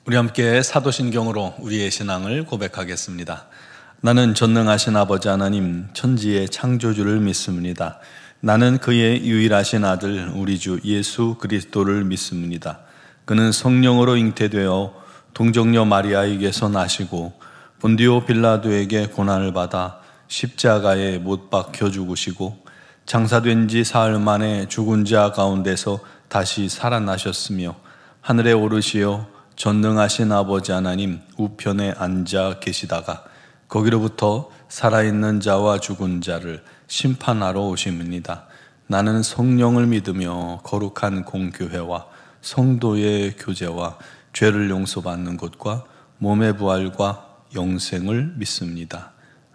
우리 함께 사도신경으로 우리의 신앙을 고백하겠습니다. 나는 전능하신 아버지 하나님 천지의 창조주를 믿습니다. 나는 그의 유일하신 아들 우리 주 예수 그리스도를 믿습니다. 그는 성령으로 잉태되어 동정녀 마리아에게서 나시고 본디오 빌라도에게 고난을 받아 십자가에 못 박혀 죽으시고 장사된 지 사흘 만에 죽은 자 가운데서 다시 살아나셨으며 하늘에 오르시어 전능하신 아버지 하나님 우편에 앉아 계시다가 거기로부터 살아있는 자와 죽은 자를 심판하러 오십니다. 나는 성령을 믿으며 거룩한 공교회와 성도의 교제와 죄를 용서받는 것과 몸의 부활과 영생을 믿습니다.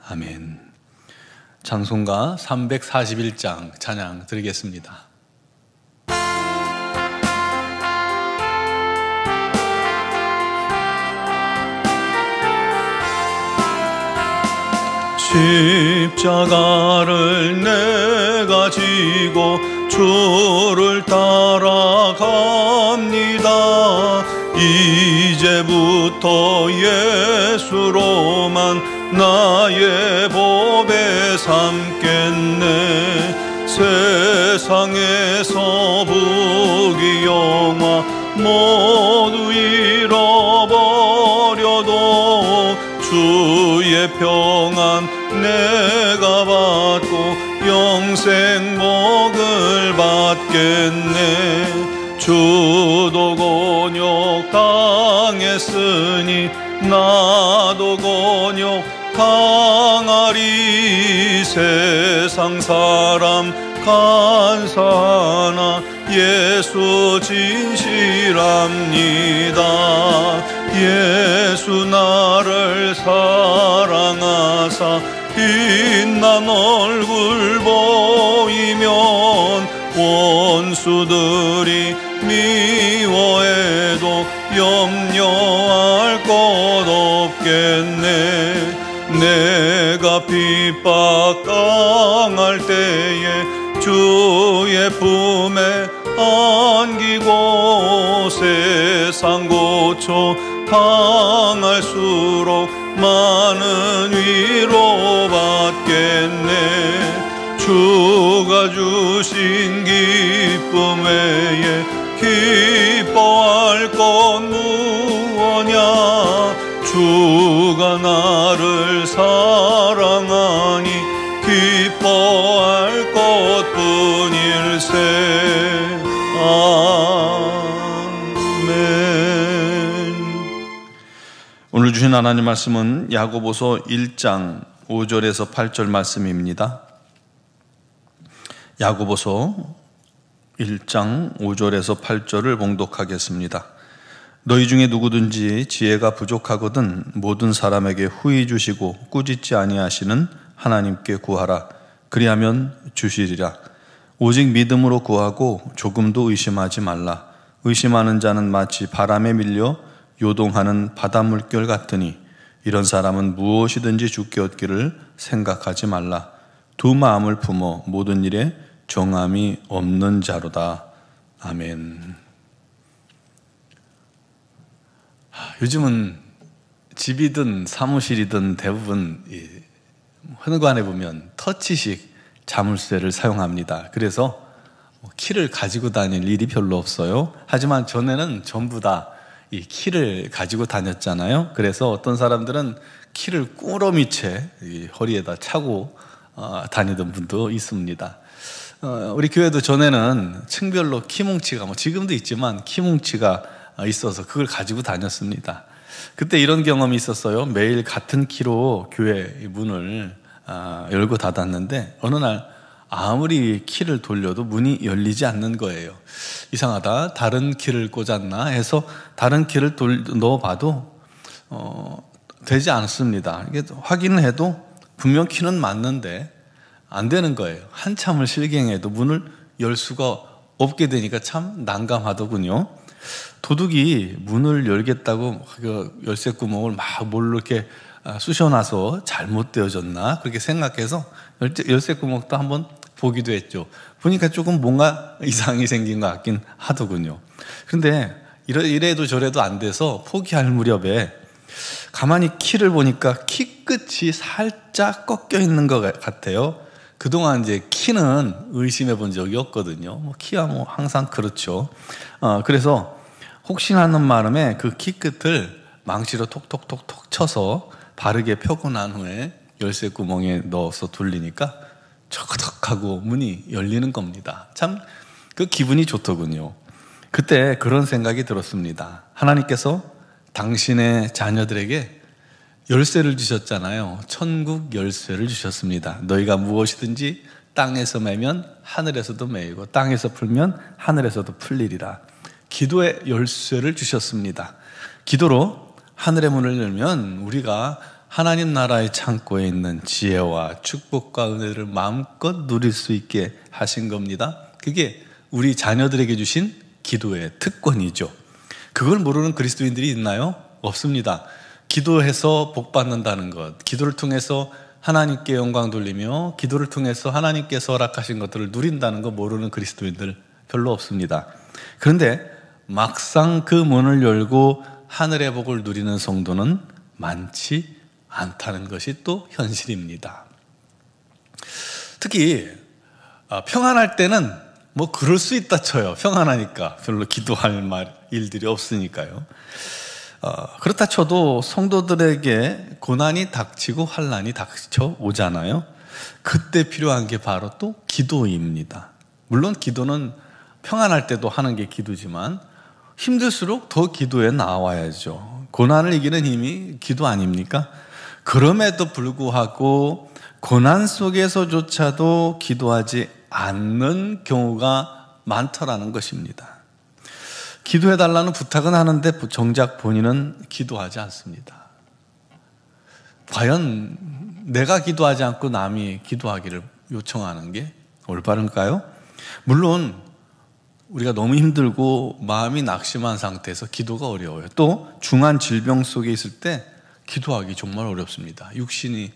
아멘. 찬송가 341장 찬양 드리겠습니다. 십자가를 내가 지고 주를 따라갑니다. 이제부터 예수로만 나의 보배 삼겠네. 세상에서 부귀 영화 모두 잃어버려도 주의 평안 내가 받고 영생 복을 받겠네. 주도 곤욕 당했으니 나도 곤욕 당하리. 세상 사람 간사하나 예수 진실합니다. 예수 나를 사랑하사 빛난 얼굴 보이면 원수들이 미워해도 염려할 것 없겠네. 내가 핍박당할 때에 주의 품에 안기고 세상 고초 당할수록 많은 위로 받겠네. 주가 주신 기쁨 외에 기뻐할 것 무엇냐. 주가 나를 사랑하니 기뻐할 것뿐일세. 오늘 주신 하나님 말씀은 야고보서 1장 5절에서 8절 말씀입니다. 야고보서 1장 5절에서 8절을 봉독하겠습니다. 너희 중에 누구든지 지혜가 부족하거든 모든 사람에게 후히 주시고 꾸짖지 아니하시는 하나님께 구하라. 그리하면 주시리라. 오직 믿음으로 구하고 조금도 의심하지 말라. 의심하는 자는 마치 바람에 밀려 요동하는 바닷물결 같으니 이런 사람은 무엇이든지 주께 얻기를 생각하지 말라. 두 마음을 품어 모든 일에 정함이 없는 자로다. 아멘. 요즘은 집이든 사무실이든 대부분 현관에 보면 터치식 자물쇠를 사용합니다. 그래서 키를 가지고 다닐 일이 별로 없어요. 하지만 전에는 전부 다 이 키를 가지고 다녔잖아요. 그래서 어떤 사람들은 키를 꾸러미 채 허리에다 차고 다니던 분도 있습니다. 우리 교회도 전에는 층별로 키뭉치가 지금도 있지만 키뭉치가 있어서 그걸 가지고 다녔습니다. 그때 이런 경험이 있었어요. 매일 같은 키로 교회 문을 열고 닫았는데 어느 날 아무리 키를 돌려도 문이 열리지 않는 거예요. 이상하다. 다른 키를 꽂았나 해서 다른 키를 넣어봐도 되지 않습니다. 이게 확인을 해도 분명 키는 맞는데 안 되는 거예요. 한참을 실갱해도 문을 열 수가 없게 되니까 참 난감하더군요. 도둑이 문을 열겠다고 그 열쇠 구멍을 막 뭘로 이렇게 쑤셔놔서 잘못되어졌나 그렇게 생각해서 열쇠 구멍도 한번 보기도 했죠. 보니까 조금 뭔가 이상이 생긴 것 같긴 하더군요. 그런데 이래도 저래도 안 돼서 포기할 무렵에 가만히 키를 보니까 키 끝이 살짝 꺾여 있는 것 같아요. 그동안 이제 키는 의심해 본 적이 없거든요. 뭐 키야 뭐 항상 그렇죠. 그래서 혹시나 하는 마음에 그 키 끝을 망치로 톡톡톡톡 쳐서 바르게 펴고 난 후에 열쇠 구멍에 넣어서 돌리니까 척덕하고 문이 열리는 겁니다. 참 그 기분이 좋더군요. 그때 그런 생각이 들었습니다. 하나님께서 당신의 자녀들에게 열쇠를 주셨잖아요. 천국 열쇠를 주셨습니다. 너희가 무엇이든지 땅에서 매면 하늘에서도 매이고 땅에서 풀면 하늘에서도 풀리리라. 기도의 열쇠를 주셨습니다. 기도로 하늘의 문을 열면 우리가 하나님 나라의 창고에 있는 지혜와 축복과 은혜를 마음껏 누릴 수 있게 하신 겁니다. 그게 우리 자녀들에게 주신 기도의 특권이죠. 그걸 모르는 그리스도인들이 있나요? 없습니다. 기도해서 복 받는다는 것, 기도를 통해서 하나님께 영광 돌리며 기도를 통해서 하나님께서 허락하신 것들을 누린다는 거 모르는 그리스도인들 별로 없습니다. 그런데 막상 그 문을 열고 하늘의 복을 누리는 성도는 많지 않다는 것이 또 현실입니다. 특히 평안할 때는 뭐 그럴 수 있다 쳐요. 평안하니까 별로 기도할 일들이 없으니까요. 그렇다 쳐도 성도들에게 고난이 닥치고 환난이 닥쳐 오잖아요. 그때 필요한 게 바로 또 기도입니다. 물론 기도는 평안할 때도 하는 게 기도지만 힘들수록 더 기도에 나와야죠. 고난을 이기는 힘이 기도 아닙니까? 그럼에도 불구하고 고난 속에서조차도 기도하지 않는 경우가 많더라는 것입니다. 기도해달라는 부탁은 하는데 정작 본인은 기도하지 않습니다. 과연 내가 기도하지 않고 남이 기도하기를 요청하는 게 올바른가요? 물론 우리가 너무 힘들고 마음이 낙심한 상태에서 기도가 어려워요. 또 중한 질병 속에 있을 때 기도하기 정말 어렵습니다. 육신이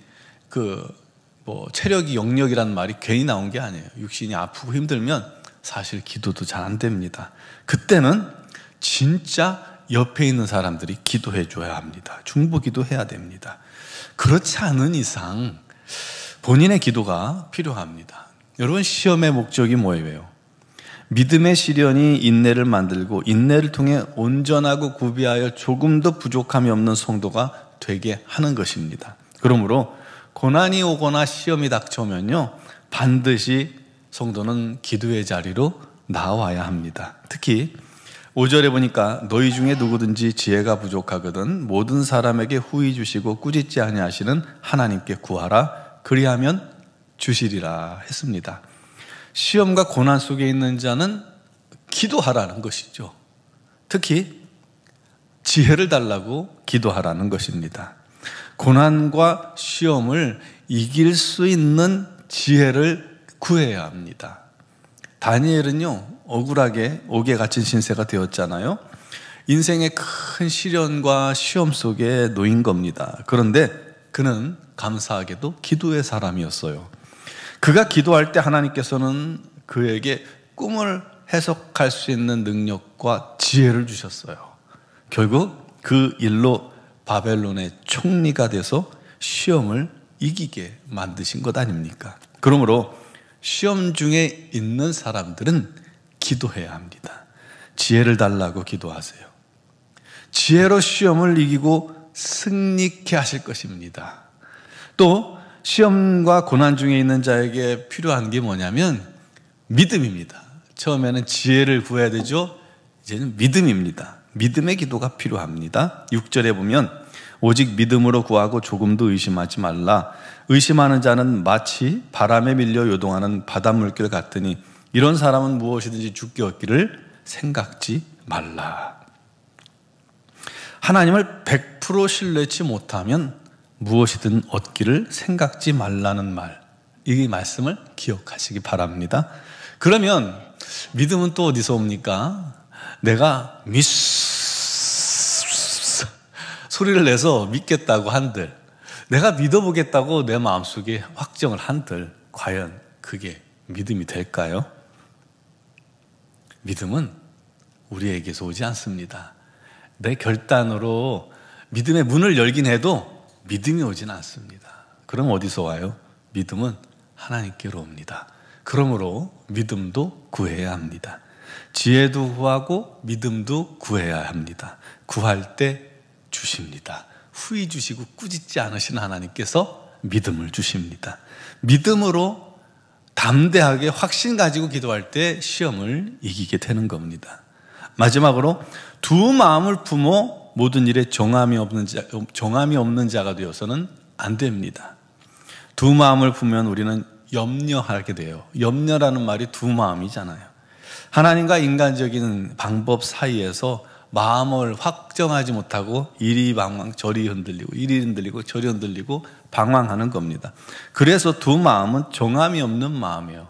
체력이 영력이란 말이 괜히 나온 게 아니에요. 육신이 아프고 힘들면 사실 기도도 잘 안 됩니다. 그때는 진짜 옆에 있는 사람들이 기도해 줘야 합니다. 중보기도 해야 됩니다. 그렇지 않은 이상 본인의 기도가 필요합니다. 여러분, 시험의 목적이 뭐예요? 믿음의 시련이 인내를 만들고 인내를 통해 온전하고 구비하여 조금도 부족함이 없는 성도가 되게 하는 것입니다. 그러므로 고난이 오거나 시험이 닥쳐오면요, 반드시 성도는 기도의 자리로 나와야 합니다. 특히 5절에 보니까 너희 중에 누구든지 지혜가 부족하거든 모든 사람에게 후히 주시고 꾸짖지 아니하시는 하나님께 구하라. 그리하면 주시리라 했습니다. 시험과 고난 속에 있는 자는 기도하라는 것이죠. 특히 지혜를 달라고 기도하라는 것입니다. 고난과 시험을 이길 수 있는 지혜를 구해야 합니다. 다니엘은요, 억울하게 옥에 갇힌 신세가 되었잖아요. 인생의 큰 시련과 시험 속에 놓인 겁니다. 그런데 그는 감사하게도 기도의 사람이었어요. 그가 기도할 때 하나님께서는 그에게 꿈을 해석할 수 있는 능력과 지혜를 주셨어요. 결국 그 일로 바벨론의 총리가 돼서 시험을 이기게 만드신 것 아닙니까? 그러므로 시험 중에 있는 사람들은 기도해야 합니다. 지혜를 달라고 기도하세요. 지혜로 시험을 이기고 승리케 하실 것입니다. 또 시험과 고난 중에 있는 자에게 필요한 게 뭐냐면 믿음입니다. 처음에는 지혜를 구해야 되죠. 이제는 믿음입니다. 믿음의 기도가 필요합니다. 6절에 보면 오직 믿음으로 구하고 조금도 의심하지 말라. 의심하는 자는 마치 바람에 밀려 요동하는 바닷물결 같으니 이런 사람은 무엇이든지 죽게 얻기를 생각지 말라. 하나님을 100% 신뢰치 못하면 무엇이든 얻기를 생각지 말라는 말, 이 말씀을 기억하시기 바랍니다. 그러면 믿음은 또 어디서 옵니까? 내가 소리를 내서 믿겠다고 한들, 내가 믿어보겠다고 내 마음속에 확정을 한들 과연 그게 믿음이 될까요? 믿음은 우리에게서 오지 않습니다. 내 결단으로 믿음의 문을 열긴 해도 믿음이 오진 않습니다. 그럼 어디서 와요? 믿음은 하나님께로 옵니다. 그러므로 믿음도 구해야 합니다. 지혜도 구하고 믿음도 구해야 합니다. 구할 때 주십니다. 후히 주시고 꾸짖지 않으신 하나님께서 믿음을 주십니다. 믿음으로 담대하게 확신 가지고 기도할 때 시험을 이기게 되는 겁니다. 마지막으로 두 마음을 품어 모든 일에 정함이 없는 자가 되어서는 안 됩니다. 두 마음을 품으면 우리는 염려하게 돼요. 염려라는 말이 두 마음이잖아요. 하나님과 인간적인 방법 사이에서 마음을 확정하지 못하고 이리 방황 저리 흔들리고 이리 흔들리고 저리 흔들리고 방황하는 겁니다. 그래서 두 마음은 정함이 없는 마음이에요.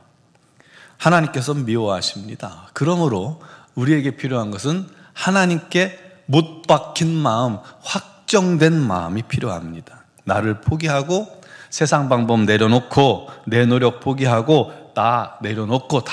하나님께서 미워하십니다. 그러므로 우리에게 필요한 것은 하나님께 못 박힌 마음, 확정된 마음이 필요합니다. 나를 포기하고 세상 방법 내려놓고 내 노력 포기하고 나 내려놓고 다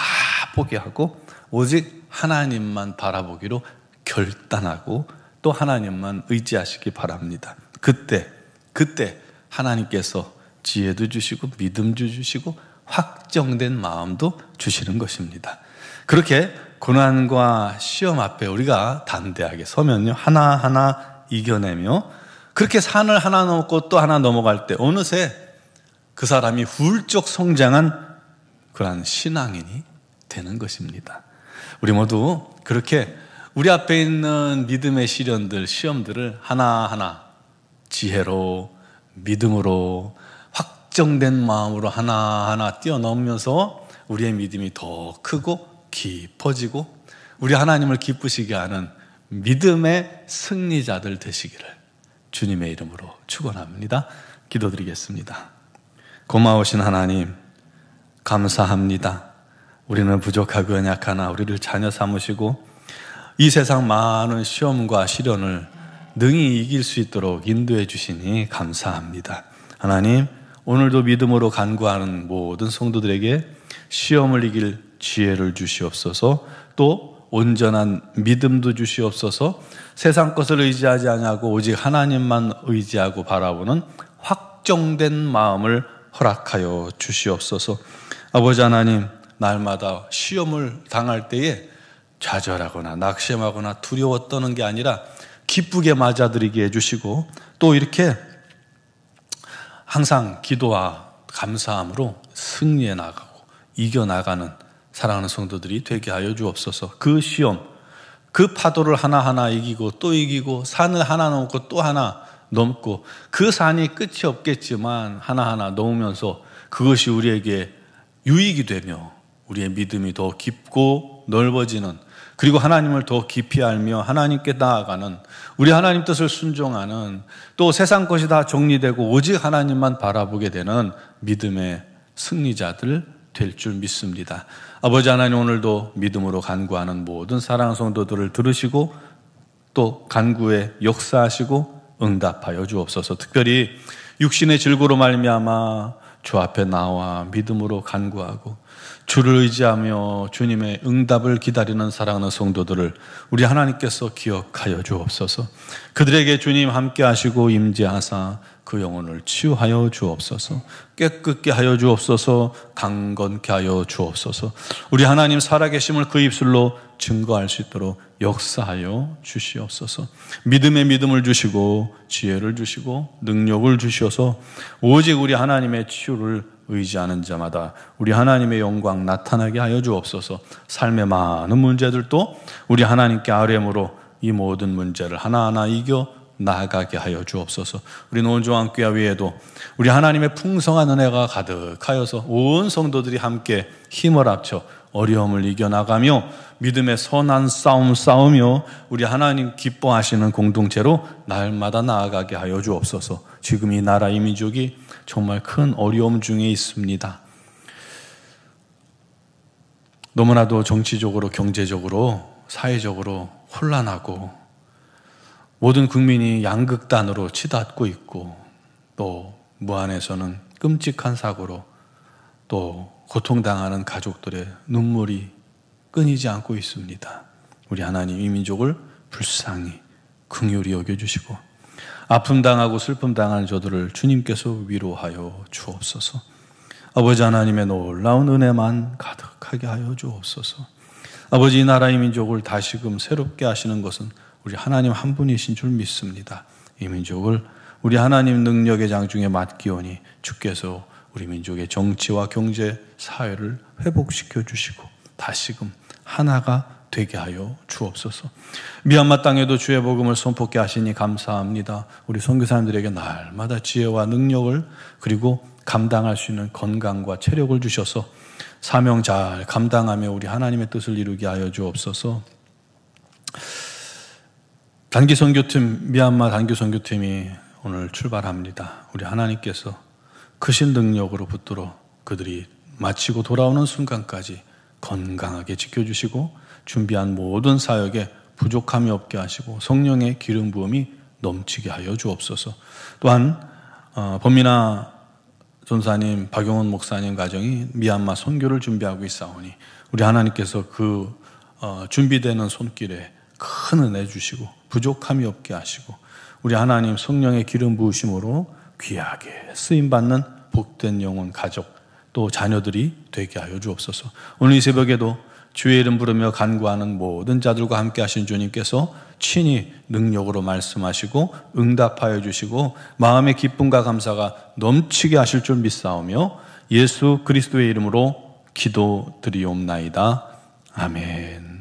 포기하고 오직 하나님만 바라보기로 결단하고 또 하나님만 의지하시기 바랍니다. 그때 하나님께서 지혜도 주시고 믿음도 주시고 확정된 마음도 주시는 것입니다. 그렇게 고난과 시험 앞에 우리가 담대하게 서면요 하나하나 이겨내며 그렇게 산을 하나 넘고 또 하나 넘어갈 때 어느새 그 사람이 훌쩍 성장한 그러한 신앙인이 되는 것입니다. 우리 모두 그렇게 우리 앞에 있는 믿음의 시련들, 시험들을 하나하나 지혜로, 믿음으로, 확정된 마음으로 하나하나 뛰어넘으면서 우리의 믿음이 더 크고 깊어지고 우리 하나님을 기쁘시게 하는 믿음의 승리자들 되시기를 주님의 이름으로 축원합니다. 기도드리겠습니다. 고마우신 하나님 감사합니다. 우리는 부족하고 연약하나 우리를 자녀 삼으시고 이 세상 많은 시험과 시련을 능히 이길 수 있도록 인도해 주시니 감사합니다. 하나님 오늘도 믿음으로 간구하는 모든 성도들에게 시험을 이길 지혜를 주시옵소서. 또 온전한 믿음도 주시옵소서. 세상 것을 의지하지 아니하고 오직 하나님만 의지하고 바라보는 확정된 마음을 허락하여 주시옵소서. 아버지 하나님 날마다 시험을 당할 때에 좌절하거나 낙심하거나 두려워 떠는 게 아니라 기쁘게 맞아들이게 해주시고 또 이렇게 항상 기도와 감사함으로 승리해 나가고 이겨나가는 사랑하는 성도들이 되게 하여 주옵소서. 그 시험, 그 파도를 하나하나 이기고 또 이기고 산을 하나 넘고 또 하나 넘고 그 산이 끝이 없겠지만 하나하나 넘으면서 그것이 우리에게 유익이 되며 우리의 믿음이 더 깊고 넓어지는 그리고 하나님을 더 깊이 알며 하나님께 나아가는 우리 하나님 뜻을 순종하는 또 세상 것이 다 정리되고 오직 하나님만 바라보게 되는 믿음의 승리자들 될 줄 믿습니다. 아버지 하나님 오늘도 믿음으로 간구하는 모든 사랑하는 성도들을 들으시고 또 간구에 역사하시고 응답하여 주옵소서. 특별히 육신의 질고로 말미암아 주 앞에 나와 믿음으로 간구하고 주를 의지하며 주님의 응답을 기다리는 사랑하는 성도들을 우리 하나님께서 기억하여 주옵소서. 그들에게 주님 함께 하시고 임재하사 그 영혼을 치유하여 주옵소서. 깨끗게 하여 주옵소서. 강건케 하여 주옵소서. 우리 하나님 살아계심을 그 입술로 증거할 수 있도록 역사하여 주시옵소서. 믿음의 믿음을 주시고 지혜를 주시고 능력을 주셔서 오직 우리 하나님의 치유를 의지하는 자마다 우리 하나님의 영광 나타나게 하여 주옵소서. 삶의 많은 문제들도 우리 하나님께 아뢰므로 이 모든 문제를 하나하나 이겨 나아가게 하여 주옵소서. 우리 온종한 교회 위에도 우리 하나님의 풍성한 은혜가 가득하여서 온 성도들이 함께 힘을 합쳐 어려움을 이겨나가며 믿음의 선한 싸움 싸우며 우리 하나님 기뻐하시는 공동체로 날마다 나아가게 하여 주옵소서. 지금 이 나라 이 민족이 정말 큰 어려움 중에 있습니다. 너무나도 정치적으로 경제적으로 사회적으로 혼란하고 모든 국민이 양극단으로 치닫고 있고 또 무안에서는 끔찍한 사고로 또 고통당하는 가족들의 눈물이 끊이지 않고 있습니다. 우리 하나님 이 민족을 불쌍히 긍휼히 여겨주시고 아픔 당하고 슬픔 당하는 저들을 주님께서 위로하여 주옵소서. 아버지 하나님의 놀라운 은혜만 가득하게 하여 주옵소서. 아버지 이 나라의 민족을 다시금 새롭게 하시는 것은 우리 하나님 한 분이신 줄 믿습니다. 이 민족을 우리 하나님 능력의 장중에 맡기오니 주께서 우리 민족의 정치와 경제, 사회를 회복시켜 주시고 다시금 하나가 되게 하여 주옵소서. 미얀마 땅에도 주의 복음을 선포케 하시니 감사합니다. 우리 선교사님들에게 날마다 지혜와 능력을 그리고 감당할 수 있는 건강과 체력을 주셔서 사명 잘 감당하며 우리 하나님의 뜻을 이루게 하여 주옵소서. 단기선교팀, 미얀마 단기선교팀이 오늘 출발합니다. 우리 하나님께서 크신 능력으로 붙들어 그들이 마치고 돌아오는 순간까지 건강하게 지켜주시고 준비한 모든 사역에 부족함이 없게 하시고 성령의 기름 부음이 넘치게 하여 주옵소서. 또한 범민아 전사님, 박용원 목사님 가정이 미얀마 선교를 준비하고 있사오니 우리 하나님께서 그 준비되는 손길에 큰 은혜 주시고 부족함이 없게 하시고 우리 하나님 성령의 기름 부으심으로 귀하게 쓰임받는 복된 영혼, 가족 또 자녀들이 되게 하여 주옵소서. 오늘 이 새벽에도 주의 이름 부르며 간구하는 모든 자들과 함께 하신 주님께서 친히 능력으로 말씀하시고 응답하여 주시고 마음의 기쁨과 감사가 넘치게 하실 줄 믿사오며 예수 그리스도의 이름으로 기도드리옵나이다. 아멘.